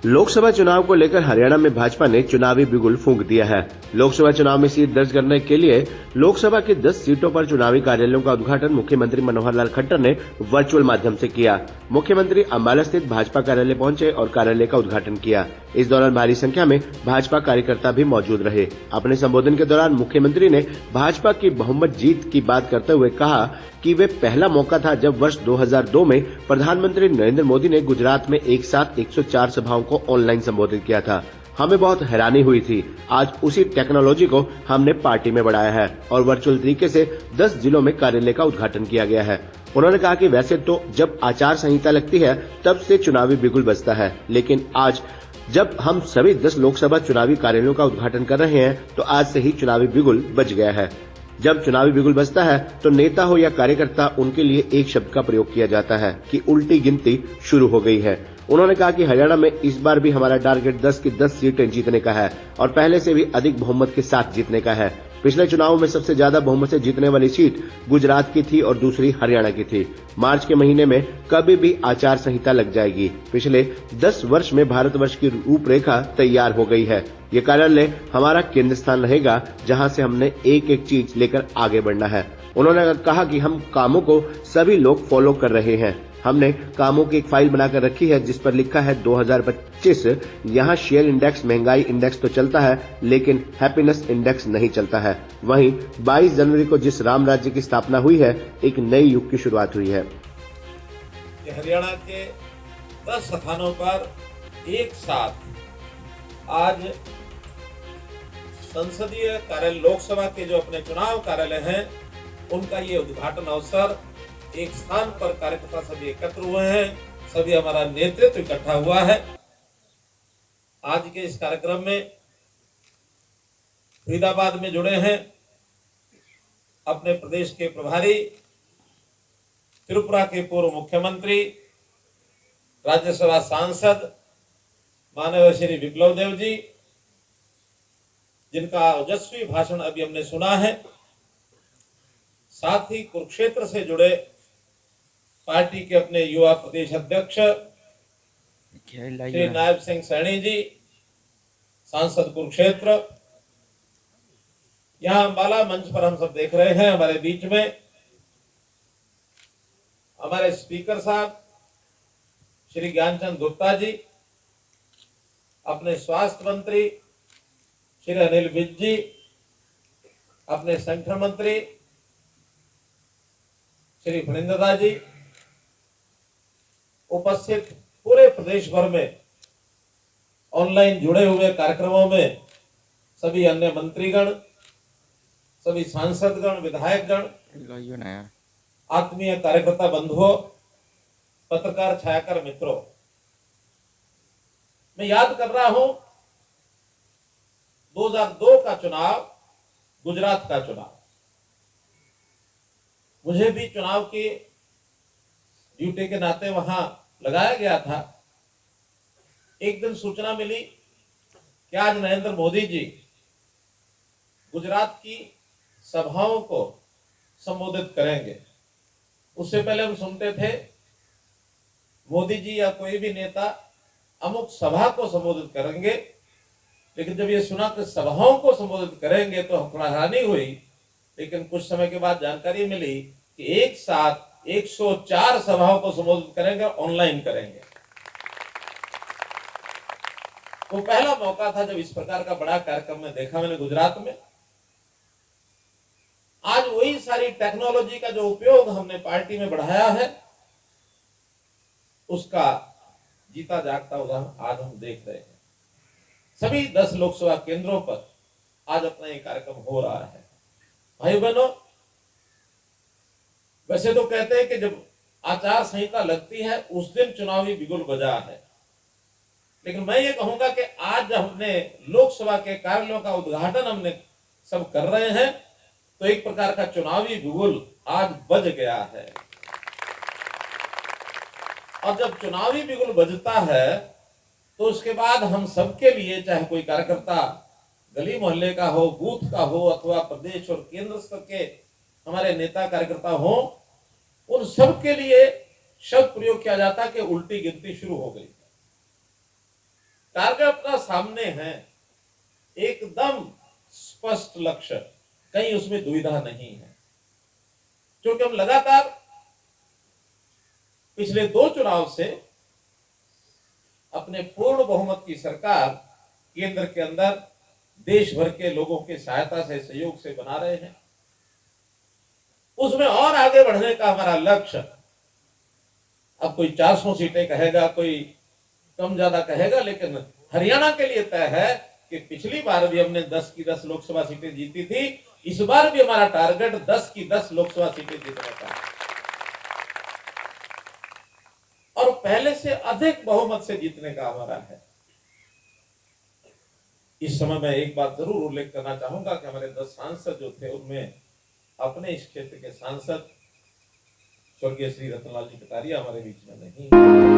लोकसभा चुनाव को लेकर हरियाणा में भाजपा ने चुनावी बिगुल फूंक दिया है। लोकसभा चुनाव में सीट दर्ज करने के लिए लोकसभा की 10 सीटों पर चुनावी कार्यालयों का उद्घाटन मुख्यमंत्री मनोहर लाल खट्टर ने वर्चुअल माध्यम से किया। मुख्यमंत्री अंबाला स्थित भाजपा कार्यालय पहुंचे और कार्यालय का उद्घाटन किया। इस दौरान भारी संख्या में भाजपा कार्यकर्ता भी मौजूद रहे। अपने संबोधन के दौरान मुख्यमंत्री ने भाजपा की बहुमत जीत की बात करते हुए कहा कि वे पहला मौका था जब वर्ष 2002 में प्रधानमंत्री नरेंद्र मोदी ने गुजरात में एक साथ 104 सभाओं को ऑनलाइन संबोधित किया था। हमें बहुत हैरानी हुई थी। आज उसी टेक्नोलॉजी को हमने पार्टी में बढ़ाया है और वर्चुअल तरीके से 10 जिलों में कार्यालय का उद्घाटन किया गया है। उन्होंने कहा कि वैसे तो जब आचार संहिता लगती है तब से चुनावी बिगुल बजता है, लेकिन आज जब हम सभी 10 लोकसभा चुनावी कार्यालयों का उद्घाटन कर रहे हैं तो आज से ही चुनावी बिगुल बज गया है। जब चुनावी बिगुल बजता है तो नेता हो या कार्यकर्ता, उनके लिए एक शब्द का प्रयोग किया जाता है कि उल्टी गिनती शुरू हो गई है। उन्होंने कहा कि हरियाणा में इस बार भी हमारा टारगेट 10 की 10 सीटें जीतने का है और पहले से भी अधिक बहुमत के साथ जीतने का है। पिछले चुनावों में सबसे ज्यादा बहुमत से जीतने वाली सीट गुजरात की थी और दूसरी हरियाणा की थी। मार्च के महीने में कभी भी आचार संहिता लग जाएगी। पिछले 10 वर्ष में भारतवर्ष की रूपरेखा तैयार हो गई है। ये कार्यालय हमारा केंद्र स्थान रहेगा जहां से हमने एक एक चीज लेकर आगे बढ़ना है। उन्होंने कहा कि हम कामों को सभी लोग फॉलो कर रहे हैं। हमने कामों की एक फाइल बनाकर रखी है जिस पर लिखा है 2025। यहाँ शेयर इंडेक्स, महंगाई इंडेक्स तो चलता है लेकिन हैप्पीनेस इंडेक्स नहीं चलता है। वहीं 22 जनवरी को जिस राम राज्य की स्थापना हुई है, एक नए युग की शुरुआत हुई है। हरियाणा के 10 स्थानों पर एक साथ आज संसदीय कार्यालय, लोकसभा के जो अपने चुनाव कार्यालय हैं, उनका ये उद्घाटन अवसर, एक स्थान पर कार्यकर्ता सभी एकत्र हुए हैं, सभी हमारा नेतृत्व इकट्ठा हुआ है। आज के इस कार्यक्रम में फरीदाबाद में जुड़े हैं अपने प्रदेश के प्रभारी, त्रिपुरा के पूर्व मुख्यमंत्री, राज्यसभा सांसद माननीय श्री विप्लव देव जी, जिनका ओजस्वी भाषण अभी हमने सुना है। साथ ही कुरुक्षेत्र से जुड़े पार्टी के अपने युवा प्रदेश अध्यक्ष श्री नायब सिंह सैनी जी, सांसद कुरुक्षेत्र। यहाँ अंबाला मंच पर हम सब देख रहे हैं, हमारे बीच में हमारे स्पीकर साहब श्री ज्ञानचंद गुप्ता जी, अपने स्वास्थ्य मंत्री श्री अनिल विज जी, अपने संगठन मंत्री श्री फणिंद्रदा जी, उपस्थित पूरे प्रदेश भर में ऑनलाइन जुड़े हुए कार्यक्रमों में सभी अन्य मंत्रीगण, सभी सांसदगण, विधायकगण, आत्मीय कार्यकर्ता बंधुओं, पत्रकार छायाकर मित्रों, मैं याद कर रहा हूं 2002 का चुनाव, गुजरात का चुनाव। मुझे भी चुनाव की ड्यूटी के नाते वहां लगाया गया था। एक दिन सूचना मिली कि आज नरेंद्र मोदी जी गुजरात की सभाओं को संबोधित करेंगे। उससे पहले हम सुनते थे मोदी जी या कोई भी नेता अमुक सभा को संबोधित करेंगे, लेकिन जब ये सुना कि सभाओं को संबोधित करेंगे तो हमको हैरानी हुई। लेकिन कुछ समय के बाद जानकारी मिली कि एक साथ 104 सभाओं को संबोधित करेंगे, ऑनलाइन करेंगे। वो पहला मौका था जब इस प्रकार का बड़ा कार्यक्रम में देखा मैंने गुजरात में। आज वही सारी टेक्नोलॉजी का जो उपयोग हमने पार्टी में बढ़ाया है, उसका जीता जागता उदाहरण आज हम देख रहे हैं। सभी 10 लोकसभा केंद्रों पर आज अपना ये कार्यक्रम हो रहा है। भाई बहनों, वैसे तो कहते हैं कि जब आचार संहिता लगती है उस दिन चुनावी बिगुल बजा है, लेकिन मैं ये कहूंगा कि आज जब हमने लोकसभा के कार्यालयों का उद्घाटन हमने सब कर रहे हैं तो एक प्रकार का चुनावी बिगुल आज बज गया है। और जब चुनावी बिगुल बजता है तो उसके बाद हम सबके लिए, चाहे कोई कार्यकर्ता गली मोहल्ले का हो, बूथ का हो, अथवा प्रदेश और केंद्र स्तर के हमारे नेता कार्यकर्ता हो, उन सब के लिए शब्द प्रयोग किया जाता है कि उल्टी गिनती शुरू हो गई। सामने है, एकदम स्पष्ट लक्ष्य, कहीं उसमें दुविधा नहीं है। क्योंकि हम लगातार पिछले 2 चुनाव से अपने पूर्ण बहुमत की सरकार केंद्र के अंदर देश भर के लोगों की सहायता से, सहयोग से बना रहे हैं। उसमें और आगे बढ़ने का हमारा लक्ष्य, अब कोई 400 सीटें कहेगा, कोई कम ज्यादा कहेगा, लेकिन हरियाणा के लिए तय है कि पिछली बार भी हमने 10 की 10 लोकसभा सीटें जीती थी, इस बार भी हमारा टारगेट 10 की 10 लोकसभा सीटें जीतने का है और पहले से अधिक बहुमत से जीतने का हमारा है। इस समय मैं एक बात जरूर उल्लेख करना चाहूंगा कि हमारे 10 सांसद जो थे, उनमें अपने इस क्षेत्र के सांसद स्वर्गीय श्री रतनलाल जी कटारिया हमारे बीच में नहीं।